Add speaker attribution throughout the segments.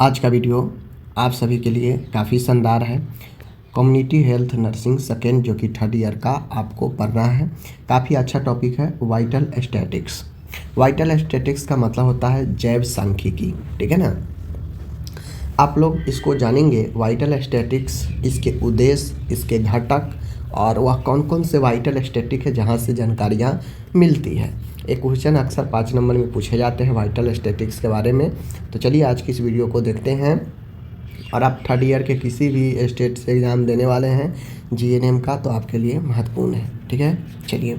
Speaker 1: आज का वीडियो आप सभी के लिए काफ़ी शानदार है। कम्युनिटी हेल्थ नर्सिंग सेकेंड जो कि थर्ड ईयर का आपको पढ़ना है। काफ़ी अच्छा टॉपिक है वाइटल स्टैटिक्स। वाइटल स्टैटिक्स का मतलब होता है जैव सांख्यिकी, ठीक है ना। आप लोग इसको जानेंगे वाइटल स्टैटिक्स, इसके उद्देश्य, इसके घटक और वह कौन कौन से वाइटल स्टैटिक है जहाँ से जानकारियाँ मिलती है। एक क्वेश्चन अक्सर 5 नंबर में पूछे जाते हैं वाइटल स्टैटिक्स के बारे में। तो चलिए आज की इस वीडियो को देखते हैं। और आप थर्ड ईयर के किसी भी स्टेट से एग्ज़ाम देने वाले हैं जीएनएम का, तो आपके लिए महत्वपूर्ण है, ठीक है। चलिए,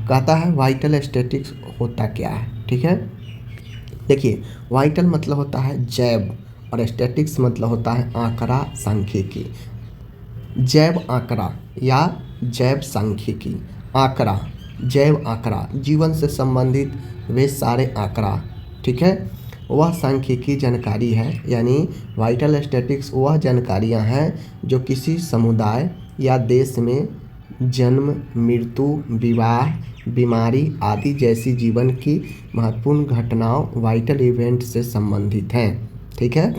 Speaker 1: कहता है वाइटल स्टैटिक्स होता क्या है, ठीक है। देखिए, वाइटल मतलब होता है जैव और स्टैटिक्स मतलब होता है आंकड़ा सांख्यिकी। जैव आंकड़ा या जैव सांख्यिकी, आंकड़ा, जैव आंकड़ा, जीवन से संबंधित वे सारे आंकड़ा, ठीक है, वह सांख्यिकी जानकारी है। यानी वाइटल स्टैटिक्स वह जानकारियां हैं जो किसी समुदाय या देश में जन्म, मृत्यु, विवाह, बीमारी आदि जैसी जीवन की महत्वपूर्ण घटनाओं वाइटल इवेंट से संबंधित हैं, ठीक है।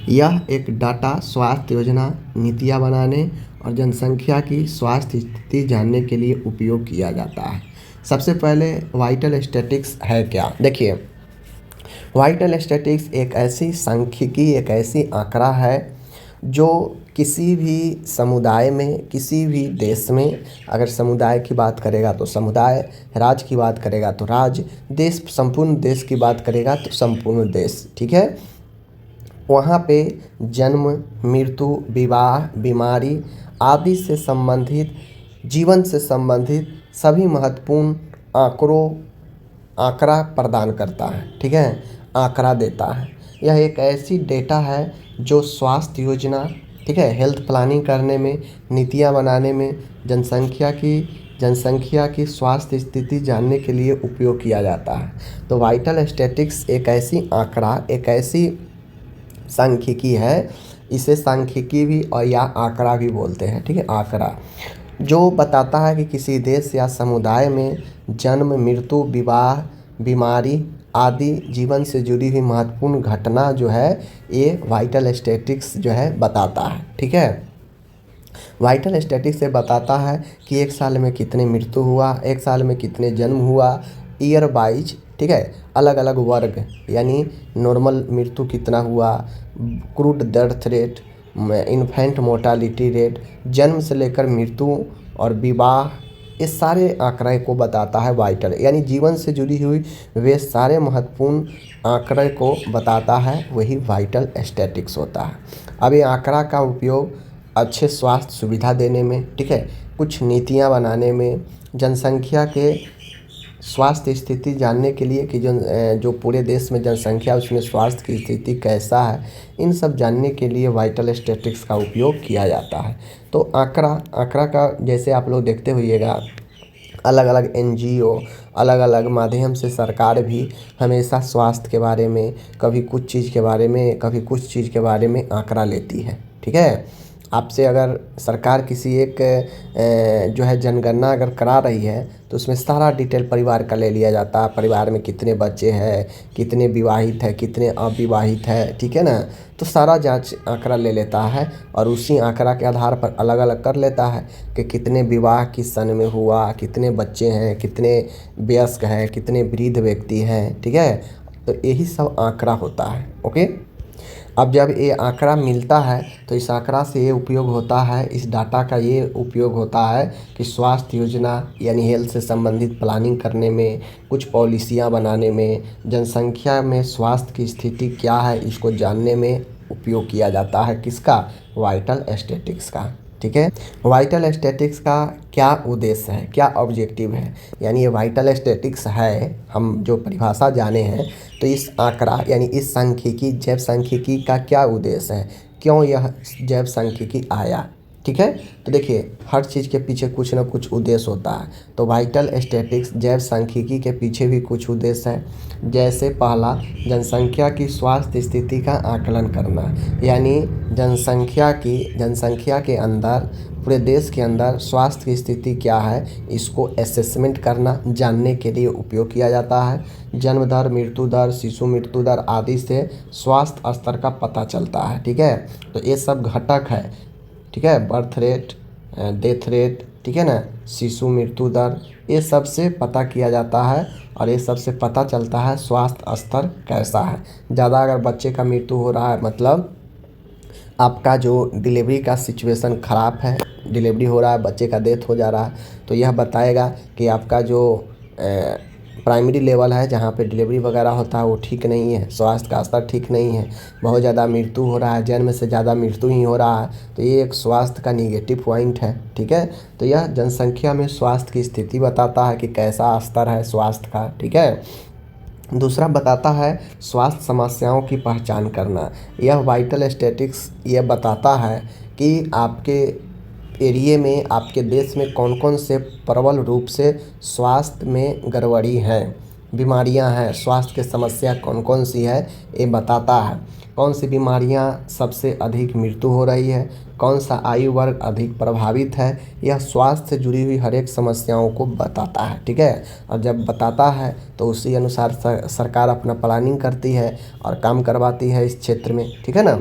Speaker 1: यह एक डाटा स्वास्थ्य योजना, नीतियाँ बनाने और जनसंख्या की स्वास्थ्य स्थिति जानने के लिए उपयोग किया जाता है। सबसे पहले वाइटल स्टैटिक्स है क्या? देखिए, वाइटल स्टैटिक्स एक ऐसी सांख्यिकी, एक ऐसी आंकड़ा है जो किसी भी समुदाय में, किसी भी देश में, अगर समुदाय की बात करेगा तो समुदाय, राज्य की बात करेगा तो राज्य, देश, संपूर्ण देश की बात करेगा तो संपूर्ण देश, ठीक है। वहाँ पे जन्म, मृत्यु, विवाह, बीमारी आदि से संबंधित, जीवन से संबंधित सभी महत्वपूर्ण आंकड़ा प्रदान करता है, ठीक है, आंकड़ा देता है। यह एक ऐसी डेटा है जो स्वास्थ्य योजना, ठीक है, हेल्थ प्लानिंग करने में, नीतियाँ बनाने में, जनसंख्या की स्वास्थ्य स्थिति जानने के लिए उपयोग किया जाता है। तो वाइटल स्टैटिक्स एक ऐसी आंकड़ा, एक ऐसी सांख्यिकी है, इसे सांख्यिकी भी और या आंकड़ा भी बोलते हैं, ठीक है, आंकड़ा, जो बताता है कि किसी देश या समुदाय में जन्म, मृत्यु, विवाह, बीमारी आदि जीवन से जुड़ी हुई महत्वपूर्ण घटना जो है, ये वाइटल स्टैटिक्स जो है बताता है, ठीक है। वाइटल स्टैटिक्स से बताता है कि एक साल में कितने मृत्यु हुआ, एक साल में कितने जन्म हुआ, ईयर वाइज, ठीक है, अलग अलग वर्ग, यानी नॉर्मल मृत्यु कितना हुआ, crude death rate, infant mortality rate, जन्म से लेकर मृत्यु और विवाह, इस सारे आंकड़े को बताता है वाइटल, यानी जीवन से जुड़ी हुई वे सारे महत्वपूर्ण आंकड़े को बताता है, वही वाइटल स्टैटिक्स होता है। अब ये आंकड़ा का उपयोग अच्छे स्वास्थ्य सुविधा देने में, ठीक है, कुछ नीतियाँ बनाने में, जनसंख्या के स्वास्थ्य स्थिति जानने के लिए कि जो पूरे देश में जनसंख्या उसमें स्वास्थ्य की स्थिति कैसा है, इन सब जानने के लिए वाइटल स्टैटिक्स का उपयोग किया जाता है। तो आंकड़ा का जैसे आप लोग देखते होइएगा, अलग अलग एनजीओ, अलग अलग माध्यम से सरकार भी हमेशा स्वास्थ्य के बारे में, कभी कुछ चीज़ के बारे में, कभी कुछ चीज़ के बारे में आंकड़ा लेती है, ठीक है। आपसे अगर सरकार किसी एक जो है जनगणना अगर करा रही है तो उसमें सारा डिटेल परिवार का ले लिया जाता है, परिवार में कितने बच्चे हैं, कितने विवाहित है, कितने अविवाहित है, ठीक है ना। तो सारा जांच आंकड़ा ले लेता है और उसी आंकड़ा के आधार पर अलग अलग कर लेता है कि कितने विवाह किस सन में हुआ, कितने बच्चे हैं, कितने वयस्क हैं, कितने वृद्ध व्यक्ति हैं, ठीक है। तो यही सब आंकड़ा होता है, ओके। अब जब ये आंकड़ा मिलता है तो इस आंकड़ा से ये उपयोग होता है, इस डाटा का ये उपयोग होता है कि स्वास्थ्य योजना यानी हेल्थ से संबंधित प्लानिंग करने में, कुछ पॉलिसियाँ बनाने में, जनसंख्या में स्वास्थ्य की स्थिति क्या है इसको जानने में उपयोग किया जाता है। किसका? वाइटल स्टैटिक्स का, ठीक है। वाइटल स्टैटिक्स का क्या उद्देश्य है, क्या ऑब्जेक्टिव है, यानी ये वाइटल स्टैटिक्स है, हम जो परिभाषा जाने हैं, तो इस आंकड़ा यानी इस सांख्यिकी, जैव सांख्यिकी का क्या उद्देश्य है, क्यों यह जैव सांख्यिकी आया, ठीक है। तो देखिए, हर चीज़ के पीछे कुछ ना कुछ उद्देश्य होता है। तो वाइटल स्टैटिक्स, जैव सांख्यिकी के पीछे भी कुछ उद्देश्य है। जैसे पहला, जनसंख्या की स्वास्थ्य स्थिति का आकलन करना, यानी जनसंख्या के अंदर पूरे देश के अंदर स्वास्थ्य की स्थिति क्या है इसको असेसमेंट करना, जानने के लिए उपयोग किया जाता है। जन्म दर, मृत्यु दर, शिशु मृत्यु दर आदि से स्वास्थ्य स्तर का पता चलता है। ठीक है, तो ये सब घटक है। ठीक है, बर्थ रेट, डेथ रेट, ठीक है ना, शिशु मृत्यु दर, ये सब से पता किया जाता है और ये सब से पता चलता है स्वास्थ्य स्तर कैसा है। ज़्यादा अगर बच्चे का मृत्यु हो रहा है मतलब आपका जो डिलीवरी का सिचुएशन ख़राब है, डिलीवरी हो रहा है, बच्चे का डेथ हो जा रहा है, तो यह बताएगा कि आपका जो प्राइमरी लेवल है जहाँ पे डिलीवरी वगैरह होता है वो ठीक नहीं है, स्वास्थ्य का स्तर ठीक नहीं है, बहुत ज़्यादा मृत्यु हो रहा है, जन्म से ज़्यादा मृत्यु ही हो रहा है, तो ये एक स्वास्थ्य का निगेटिव पॉइंट है। ठीक है, तो यह जनसंख्या में स्वास्थ्य की स्थिति बताता है कि कैसा स्तर है स्वास्थ्य का। ठीक है, दूसरा बताता है स्वास्थ्य समस्याओं की पहचान करना। यह वाइटल स्टैटिक्स ये बताता है कि आपके एरिए में, आपके देश में कौन कौन से प्रबल रूप से स्वास्थ्य में गड़बड़ी है, बीमारियां हैं, स्वास्थ्य की समस्या कौन कौन सी है ये बताता है। कौन सी बीमारियां सबसे अधिक मृत्यु हो रही है, कौन सा आयु वर्ग अधिक प्रभावित है, यह स्वास्थ्य से जुड़ी हुई हर एक समस्याओं को बताता है। ठीक है, और जब बताता है तो उसी अनुसार सरकार अपना प्लानिंग करती है और काम करवाती है इस क्षेत्र में। ठीक है ना,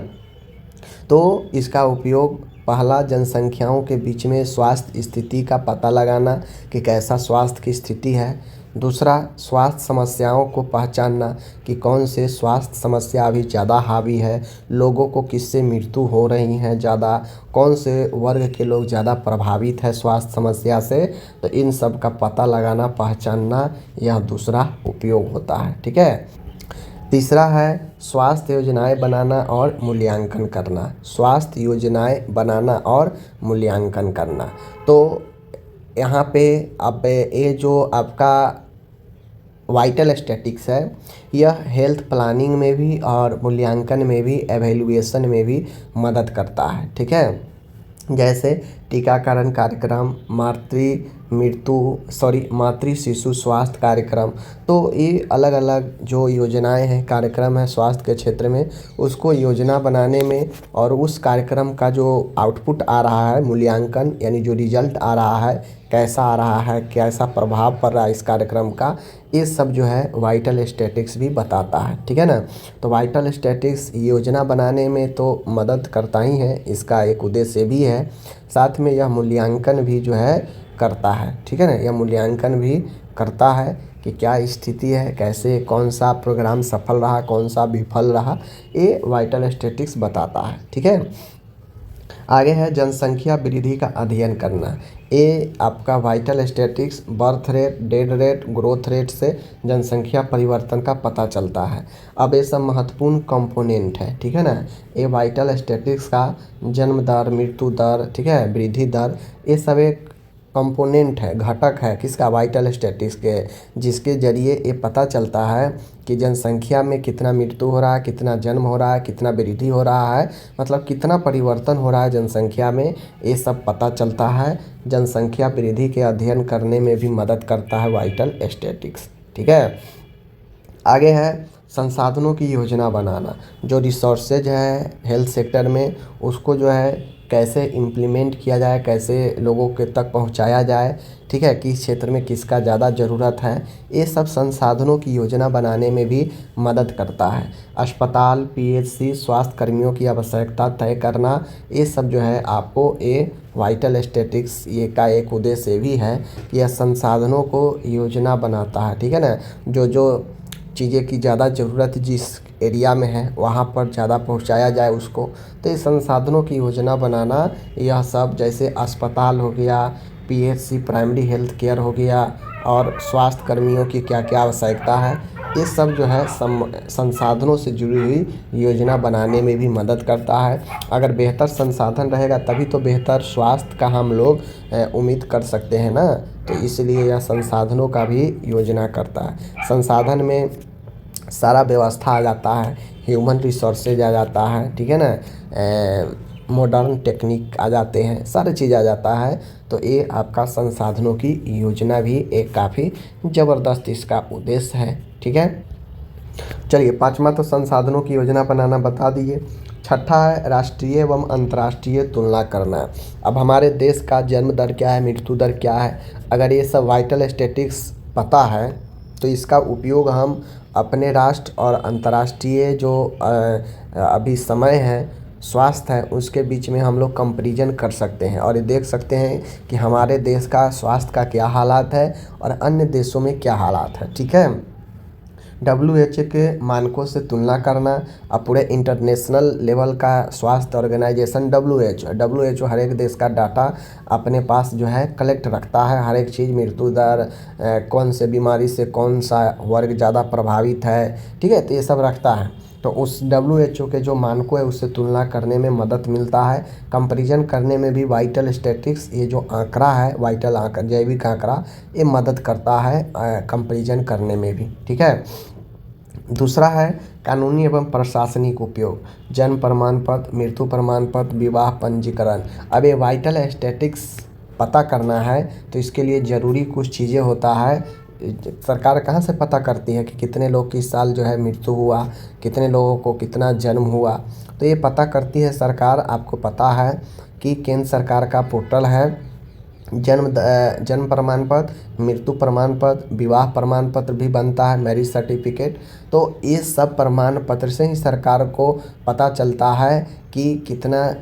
Speaker 1: तो इसका उपयोग पहला जनसंख्याओं के बीच में स्वास्थ्य स्थिति का पता लगाना कि कैसा स्वास्थ्य की स्थिति है। दूसरा, स्वास्थ्य समस्याओं को पहचानना कि कौन से स्वास्थ्य समस्या अभी ज़्यादा हावी है, लोगों को किससे मृत्यु हो रही हैं ज़्यादा, कौन से वर्ग के लोग ज़्यादा प्रभावित है स्वास्थ्य समस्या से, तो इन सब का पता लगाना, पहचानना, यह दूसरा उपयोग होता है। ठीक है, तीसरा है स्वास्थ्य योजनाएं बनाना और मूल्यांकन करना। स्वास्थ्य योजनाएं बनाना और मूल्यांकन करना, तो यहाँ पे अब ये जो आपका वाइटल स्टैटिक्स है यह हेल्थ प्लानिंग में भी और मूल्यांकन में भी, एवेल्युएशन में भी मदद करता है। ठीक है, जैसे टीकाकरण कार्यक्रम, मातृ शिशु स्वास्थ्य कार्यक्रम, तो ये अलग अलग जो योजनाएं हैं, कार्यक्रम है स्वास्थ्य के क्षेत्र में, उसको योजना बनाने में और उस कार्यक्रम का जो आउटपुट आ रहा है, मूल्यांकन यानी जो रिजल्ट आ रहा है, कैसा आ रहा है, कैसा प्रभाव पड़ रहा है इस कार्यक्रम का, ये सब जो है वाइटल स्टैटिक्स भी बताता है। ठीक है ना, तो वाइटल स्टैटिक्स योजना बनाने में तो मदद करता ही है, इसका एक उद्देश्य भी है, साथ में यह मूल्यांकन भी जो है करता है। ठीक है ना, यह मूल्यांकन भी करता है कि क्या स्थिति है, कैसे कौन सा प्रोग्राम सफल रहा, कौन सा विफल रहा, ये वाइटल स्टैटिक्स बताता है। ठीक है, आगे है जनसंख्या वृद्धि का अध्ययन करना। ये आपका vital statics birth rate, death rate, growth rate से जनसंख्या परिवर्तन का पता चलता है। अब ये सब महत्वपूर्ण कंपोनेंट है। ठीक है ना, ये वाइटल स्टैटिक्स का जन्म दर, मृत्यु दर, ठीक है, वृद्धि दर, ये सब एक कंपोनेंट है, घटक है किसका, वाइटल स्टैटिक्स के, जिसके जरिए ये पता चलता है कि जनसंख्या में कितना मृत्यु हो रहा है, कितना जन्म हो रहा है, कितना वृद्धि हो रहा है, मतलब कितना परिवर्तन हो रहा है जनसंख्या में, ये सब पता चलता है। जनसंख्या वृद्धि के अध्ययन करने में भी मदद करता है वाइटल स्टैटिक्स। ठीक है, आगे है संसाधनों की योजना बनाना। जो रिसोर्सेज है हेल्थ सेक्टर में उसको जो है कैसे इम्प्लीमेंट किया जाए, कैसे लोगों के तक पहुंचाया जाए, ठीक है, किस क्षेत्र में किसका ज़्यादा ज़रूरत है, ये सब संसाधनों की योजना बनाने में भी मदद करता है। अस्पताल, पीएचसी, स्वास्थ्य कर्मियों की आवश्यकता तय करना, ये सब जो है आपको ये वाइटल स्टैटिक्स ये का एक उद्देश्य भी है कि यह संसाधनों को योजना बनाता है। ठीक है ना, जो जो चीज़ें की ज़्यादा ज़रूरत जिस एरिया में है वहाँ पर ज़्यादा पहुँचाया जाए उसको, तो ये संसाधनों की योजना बनाना, यह सब जैसे अस्पताल हो गया, पीएचसी प्राइमरी हेल्थ केयर हो गया, और स्वास्थ्य कर्मियों की क्या क्या आवश्यकता है, ये सब जो है संसाधनों से जुड़ी हुई योजना बनाने में भी मदद करता है। अगर बेहतर संसाधन रहेगा तभी तो बेहतर स्वास्थ्य का हम लोग उम्मीद कर सकते हैं ना, तो इसलिए यह संसाधनों का भी योजना करता है। संसाधन में सारा व्यवस्था आ जाता है, ह्यूमन रिसोर्सेज आ जाता है, ठीक है ना, मॉडर्न टेक्निक आ जाते हैं, सारी चीज़ आ जाता है, तो ये आपका संसाधनों की योजना भी एक काफ़ी ज़बरदस्त इसका उद्देश्य है। ठीक है, चलिए, पाँचवा तो संसाधनों की योजना बनाना बता दिए। छठा है राष्ट्रीय एवं अंतर्राष्ट्रीय तुलना करना। अब हमारे देश का जन्म दर क्या है, मृत्यु दर क्या है, अगर ये सब वाइटल स्टैटिस्टिक्स पता है तो इसका उपयोग हम अपने राष्ट्र और अंतर्राष्ट्रीय जो अभी समय है स्वास्थ्य है उसके बीच में हम लोग कंपैरिजन कर सकते हैं और ये देख सकते हैं कि हमारे देश का स्वास्थ्य का क्या हालात है और अन्य देशों में क्या हालात है। ठीक है, WHO के मानकों से तुलना करना। अब पूरे इंटरनेशनल लेवल का स्वास्थ्य ऑर्गेनाइजेशन WHO हर एक देश का डाटा अपने पास जो है कलेक्ट रखता है, हर एक चीज़, मृत्यु दर, कौन से बीमारी से कौन सा वर्ग ज़्यादा प्रभावित है, ठीक है, तो ये सब रखता है। तो उस WHO के जो मानकों है उससे तुलना करने में मदद मिलता है। कंपैरिजन करने में भी वाइटल स्टैटिस्टिक्स, ये जो आंकड़ा है वाइटल आंकड़ा, जैविक आंकड़ा, ये मदद करता है कंपैरिजन करने में भी। ठीक है, दूसरा है कानूनी एवं प्रशासनिक उपयोग। जन्म प्रमाण पत्र, मृत्यु प्रमाण पत्र, विवाह पंजीकरण। अब ये वाइटल स्टैटिस्टिक्स पता करना है तो इसके लिए ज़रूरी कुछ चीज़ें होता है। सरकार कहाँ से पता करती है कि कितने लोग किस साल जो है मृत्यु हुआ, कितने लोगों को कितना जन्म हुआ, तो ये पता करती है सरकार। आपको पता है कि केंद्र सरकार का पोर्टल है, जन्म प्रमाण पत्र, मृत्यु प्रमाण पत्र, विवाह प्रमाण पत्र भी बनता है, मैरिज सर्टिफिकेट। तो ये सब प्रमाण पत्र से ही सरकार को पता चलता है कि कितना,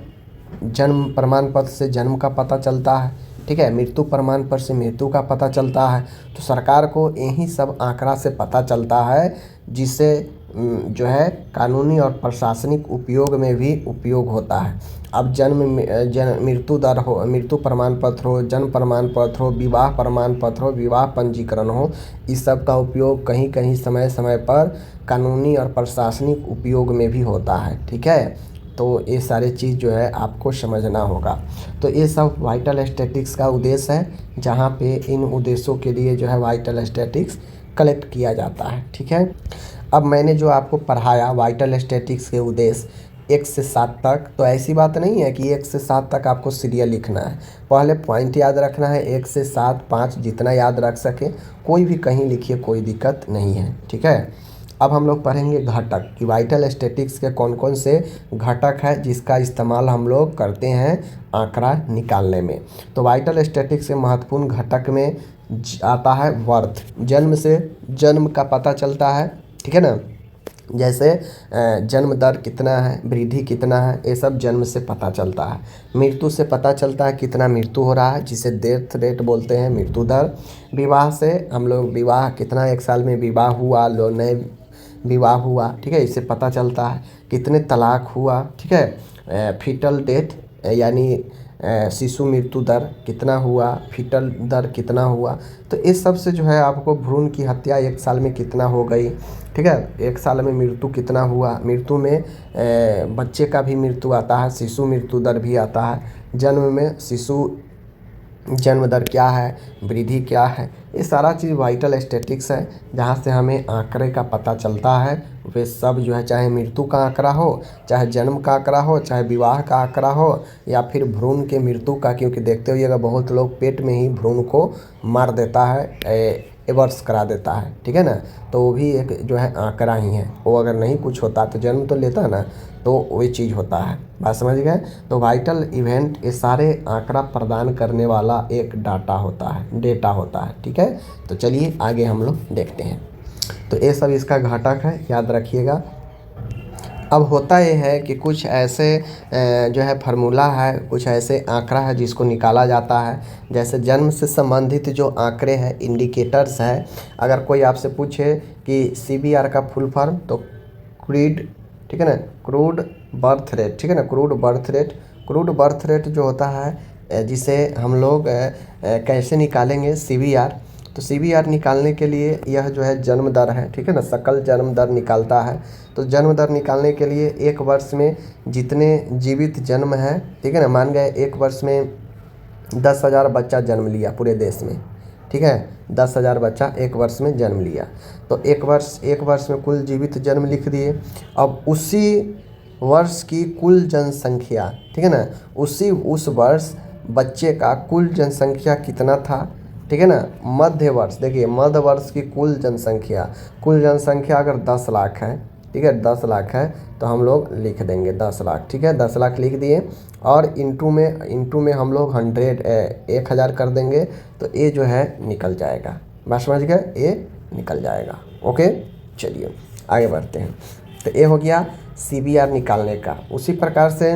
Speaker 1: जन्म प्रमाण पत्र से जन्म का पता चलता है, ठीक है, मृत्यु प्रमाण पत्र से मृत्यु का पता चलता है। तो सरकार को यही सब आंकड़ा से पता चलता है जिससे जो है कानूनी और प्रशासनिक उपयोग में भी उपयोग होता है। अब मृत्यु दर हो, मृत्यु प्रमाण पत्र हो, जन्म प्रमाण पत्र हो, विवाह प्रमाण पत्र हो, विवाह पंजीकरण हो, इस सब का उपयोग कहीं कहीं समय समय पर कानूनी और प्रशासनिक उपयोग में भी होता है। ठीक है, तो ये सारी चीज़ जो है आपको समझना होगा। तो ये सब वाइटल स्टैटिस्टिक्स का उद्देश्य है, जहाँ पे इन उद्देश्यों के लिए जो है वाइटल स्टैटिस्टिक्स कलेक्ट किया जाता है। ठीक है, अब मैंने जो आपको पढ़ाया वाइटल स्टैटिस्टिक्स के उद्देश्य 1 से 7 तक, तो ऐसी बात नहीं है कि 1 से 7 तक आपको सीरियल लिखना है, पहले पॉइंट याद रखना है। 1 से 7, 5 जितना याद रख सके, कोई भी कहीं लिखिए, कोई दिक्कत नहीं है। ठीक है, अब हम लोग पढ़ेंगे घटक कि वाइटल स्टैटिस्टिक्स के कौन कौन से घटक है जिसका इस्तेमाल हम लोग करते हैं आंकड़ा निकालने में। तो वाइटल स्टैटिस्टिक्स के महत्वपूर्ण घटक में आता है बर्थ, जन्म से जन्म का पता चलता है। ठीक है ना, जैसे जन्म दर कितना है, वृद्धि कितना है, ये सब जन्म से पता चलता है। मृत्यु से पता चलता है कितना मृत्यु हो रहा है, जिसे डेथ रेट बोलते हैं, मृत्यु दर। विवाह से हम लोग विवाह कितना एक साल में विवाह हुआ, लो नए विवाह हुआ, ठीक है, इससे पता चलता है। कितने तलाक हुआ, ठीक है, फीटल डेथ यानी शिशु मृत्यु दर कितना हुआ, फीटल दर कितना हुआ, तो इस सब से जो है आपको भ्रूण की हत्या 1 साल में कितना हो गई, ठीक है, 1 साल में मृत्यु कितना हुआ, मृत्यु में बच्चे का भी मृत्यु आता है, शिशु मृत्यु दर भी आता है, जन्म में शिशु जन्म दर क्या है, वृद्धि क्या है, ये सारा चीज़ वाइटल स्टैटिस्टिक्स है, जहाँ से हमें आंकड़े का पता चलता है। वे सब जो है चाहे मृत्यु का आंकड़ा हो, चाहे जन्म का आंकड़ा हो, चाहे विवाह का आंकड़ा हो, या फिर भ्रूण के मृत्यु का, क्योंकि देखते होइएगा बहुत लोग पेट में ही भ्रूण को मार देता है, एबॉर्ट्स करा देता है। ठीक है ना, तो वो भी एक जो है आंकड़ा ही है। वो अगर नहीं कुछ होता तो जन्म तो लेता ना, तो वही चीज़ होता है। बात समझ गए? तो वाइटल इवेंट ये सारे आंकड़ा प्रदान करने वाला एक डेटा होता है। ठीक है, तो चलिए आगे हम लोग देखते हैं। तो ये सब इसका घटक है, याद रखिएगा। अब होता ये है कि कुछ ऐसे जो है फार्मूला है, कुछ ऐसे आंकड़ा है जिसको निकाला जाता है। जैसे जन्म से संबंधित जो आंकड़े हैं, इंडिकेटर्स है। अगर कोई आपसे पूछे कि CBR का फुल फॉर्म, तो क्रूड, ठीक है ना, क्रूड बर्थ रेट, ठीक है ना, क्रूड बर्थ रेट जो होता है, जिसे हम लोग कैसे निकालेंगे CBR। तो CBR निकालने के लिए यह जो है जन्म दर है, ठीक है ना, सकल जन्म दर निकालता है। तो जन्म दर निकालने के लिए 1 वर्ष में जितने जीवित जन्म है, ठीक है ना, मान गए 1 वर्ष में 10,000 बच्चा जन्म लिया पूरे देश में, ठीक है, 10,000 बच्चा 1 वर्ष में जन्म लिया, तो 1 वर्ष में कुल जीवित जन्म लिख दिए। अब उसी वर्ष की कुल जनसंख्या, ठीक है ना, उस वर्ष बच्चे का कुल जनसंख्या कितना था, ठीक है ना। मध्य वर्ष, देखिए मध्य वर्ष की कुल जनसंख्या अगर 10 लाख है, ठीक है 10 लाख है, तो हम लोग लिख देंगे 10 लाख, ठीक है 10 लाख लिख दिए, और इंटू में हम लोग 1000 कर देंगे, तो ये जो है निकल जाएगा। बात समझ गए, ये निकल जाएगा। ओके, चलिए आगे बढ़ते हैं। तो ये हो गया CBR निकालने का। उसी प्रकार से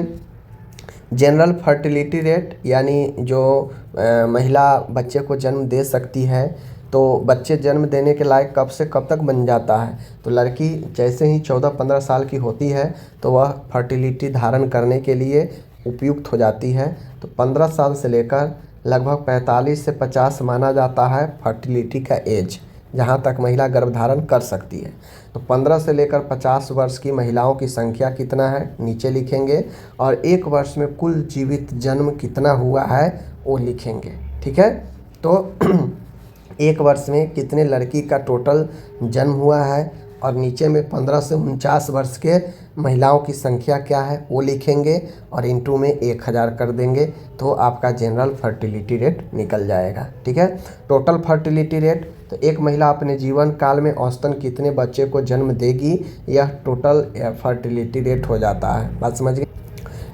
Speaker 1: जनरल फर्टिलिटी रेट, यानी जो महिला बच्चे को जन्म दे सकती है, तो बच्चे जन्म देने के लायक कब से कब तक बन जाता है। तो लड़की जैसे ही 14-15 साल की होती है तो वह फर्टिलिटी धारण करने के लिए उपयुक्त हो जाती है। तो 15 साल से लेकर लगभग 45 से 50 माना जाता है फर्टिलिटी का एज, जहाँ तक महिला गर्भधारण कर सकती है। तो 15 से लेकर 50 वर्ष की महिलाओं की संख्या कितना है नीचे लिखेंगे, और एक वर्ष में कुल जीवित जन्म कितना हुआ है वो लिखेंगे। ठीक है, तो एक वर्ष में कितने लड़की का टोटल जन्म हुआ है, और नीचे में 15 से 49 वर्ष के महिलाओं की संख्या क्या है वो लिखेंगे, और इंटू में 1000 कर देंगे, तो आपका जनरल फर्टिलिटी रेट निकल जाएगा। ठीक है, टोटल फर्टिलिटी रेट, तो एक महिला अपने जीवन काल में औसतन कितने बच्चे को जन्म देगी, यह टोटल फर्टिलिटी रेट हो जाता है। बात समझ गए।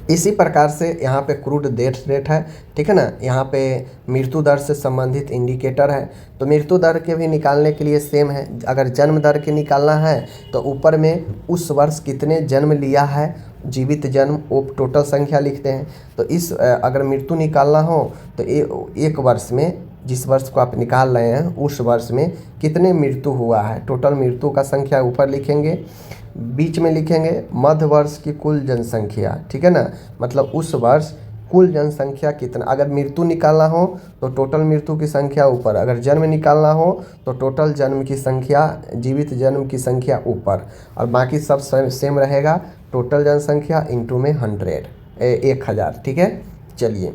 Speaker 1: इसी प्रकार से यहाँ पे क्रूड डेथ रेट है, ठीक है ना। यहाँ पे मृत्यु दर से संबंधित इंडिकेटर है, तो मृत्यु दर के भी निकालने के लिए सेम है। अगर जन्म दर के निकालना है तो ऊपर में उस वर्ष कितने जन्म लिया है, जीवित जन्म, वो टोटल संख्या लिखते हैं। तो इस अगर मृत्यु निकालना हो तो एक वर्ष में, जिस वर्ष को आप निकाल रहे हैं उस वर्ष में कितने मृत्यु हुआ है, टोटल मृत्यु का संख्या ऊपर लिखेंगे, बीच में लिखेंगे मध्य वर्ष की कुल जनसंख्या। ठीक है ना, मतलब उस वर्ष कुल जनसंख्या कितना, अगर मृत्यु निकालना हो तो टोटल मृत्यु की संख्या ऊपर, अगर जन्म निकालना हो तो टोटल जन्म की संख्या, जीवित जन्म की संख्या ऊपर, और बाकी सब सेम रहेगा। टोटल जनसंख्या इंटू में 1000। ठीक है, चलिए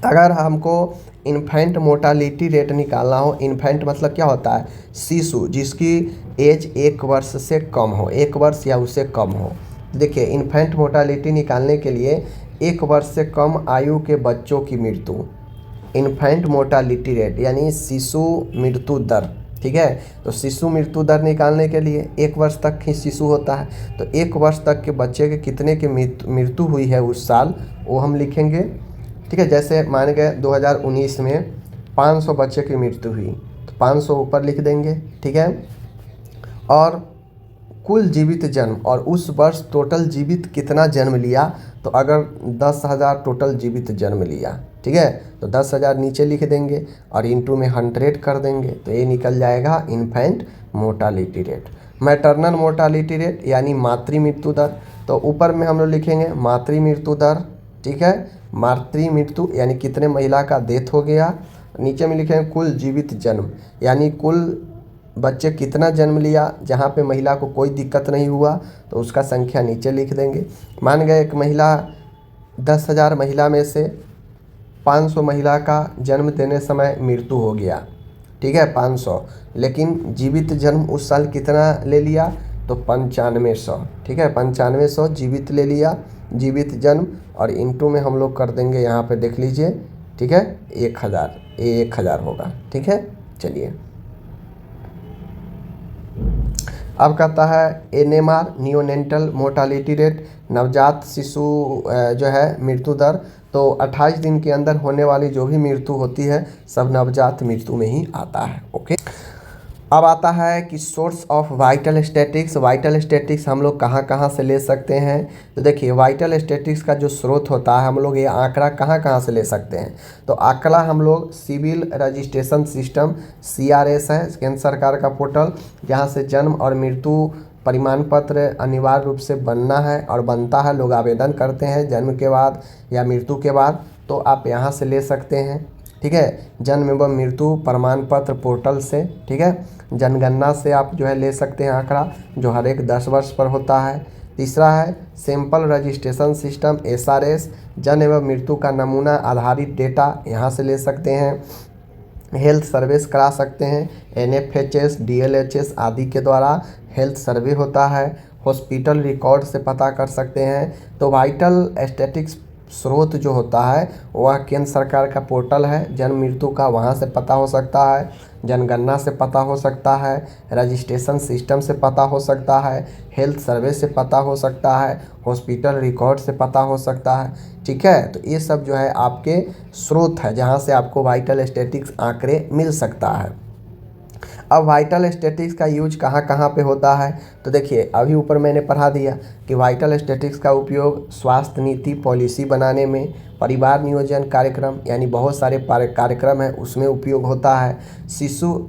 Speaker 1: अगर हमको इन्फेंट मोर्टालिटी रेट निकालना हो, इन्फेंट मतलब क्या होता है, शिशु जिसकी एज 1 वर्ष से कम हो, 1 वर्ष या उससे कम हो। देखिए इन्फेंट मोर्टालिटी निकालने के लिए 1 वर्ष से कम आयु के बच्चों की मृत्यु, इन्फेंट मोर्टालिटी रेट यानी शिशु मृत्यु दर। ठीक है, तो शिशु मृत्यु दर निकालने के लिए 1 वर्ष तक ही शिशु होता है, तो 1 वर्ष तक के बच्चे के कितने की मृत्यु हुई है उस साल, वो हम लिखेंगे। ठीक है, जैसे मान गए 2019 में 500 बच्चे की मृत्यु हुई, तो 500 ऊपर लिख देंगे। ठीक है, और कुल जीवित जन्म, और उस वर्ष टोटल जीवित कितना जन्म लिया, तो अगर 10,000 टोटल जीवित जन्म लिया, ठीक है, तो 10,000 नीचे लिख देंगे और इंटू में 100 कर देंगे, तो ये निकल जाएगा infant mortality rate. Maternal mortality rate यानी मातृ मृत्यु दर, तो ऊपर में हम लोग लिखेंगे मातृ मृत्यु दर। ठीक है, मातृ मृत्यु यानी कितने महिला का डेथ हो गया, नीचे में लिखेंगे कुल जीवित जन्म यानी कुल बच्चे कितना जन्म लिया, जहाँ पे महिला को कोई दिक्कत नहीं हुआ तो उसका संख्या नीचे लिख देंगे। मान गए एक महिला 10,000 महिला में से 500 महिला का जन्म देने समय मृत्यु हो गया, ठीक है 500, लेकिन जीवित जन्म उस साल कितना ले लिया, तो 9500। ठीक है, 9500 जीवित ले लिया, जीवित जन्म, और इंटू में हम लोग कर देंगे, यहाँ पे देख लीजिए। ठीक है, 1000, ये 1000 होगा। ठीक है, चलिए अब कहता है एनएमआर नियोनेंटल मोर्टालिटी रेट, नवजात शिशु जो है मृत्यु दर, तो 28 दिन के अंदर होने वाली जो भी मृत्यु होती है सब नवजात मृत्यु में ही आता है। ओके, अब आता है कि source of vital statics. Vital statics हम लोग कहाँ कहाँ से ले सकते हैं, तो देखिए वाइटल स्टैटिक्स का जो स्रोत होता है हम लोग ये आंकड़ा कहाँ कहाँ से ले सकते हैं, तो आंकड़ा हम लोग सिविल रजिस्ट्रेशन सिस्टम CRS है, केंद्र सरकार का पोर्टल, जहाँ से जन्म और मृत्यु प्रमाण पत्र अनिवार्य रूप से बनना है और बनता है, लोग आवेदन करते हैं जन्म के बाद या मृत्यु के बाद, तो आप यहाँ से ले सकते हैं। ठीक है, जन्म एवं मृत्यु प्रमाण पत्र पोर्टल से। ठीक है, जनगणना से आप जो है ले सकते हैं आंकड़ा, जो हर एक 10 वर्ष पर होता है। तीसरा है सैंपल रजिस्ट्रेशन सिस्टम SRS, जन्म एवं मृत्यु का नमूना आधारित डेटा यहाँ से ले सकते हैं। हेल्थ सर्विस करा सकते हैं, NFHS DLHS आदि के द्वारा हेल्थ सर्वे होता है। हॉस्पिटल रिकॉर्ड से पता कर सकते हैं। तो वाइटल स्टैटिक्स स्रोत जो होता है वह केंद्र सरकार का पोर्टल है जन्म मृत्यु का, वहाँ से पता हो सकता है, जनगणना से पता हो सकता है, रजिस्ट्रेशन सिस्टम से पता हो सकता है, हेल्थ सर्वे से पता हो सकता है, हॉस्पिटल रिकॉर्ड से पता हो सकता है। ठीक है, तो ये सब जो है आपके स्रोत है जहाँ से आपको वाइटल स्टैटिक्स आंकड़े मिल सकता है। अब वाइटल स्टैटिक्स का यूज कहाँ कहाँ पे होता है, तो देखिए अभी ऊपर मैंने पढ़ा दिया कि वाइटल स्टैटिक्स का उपयोग स्वास्थ्य नीति पॉलिसी बनाने में, परिवार नियोजन कार्यक्रम यानी बहुत सारे कार्यक्रम है उसमें उपयोग होता है,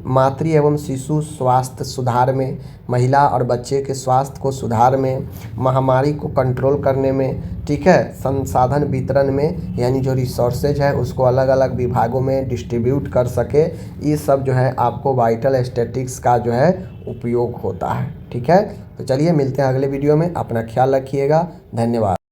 Speaker 1: मातृ एवं शिशु स्वास्थ्य सुधार में, महिला और बच्चे के स्वास्थ्य को सुधार में, महामारी को कंट्रोल करने में, ठीक है, संसाधन वितरण में यानी जो रिसोर्सेज है उसको अलग अलग विभागों में डिस्ट्रीब्यूट कर सके, ये सब जो है आपको वाइटल स्टैटिक्स का जो है उपयोग होता है। ठीक है, तो चलिए मिलते हैं अगले वीडियो में, अपना ख्याल रखिएगा, धन्यवाद।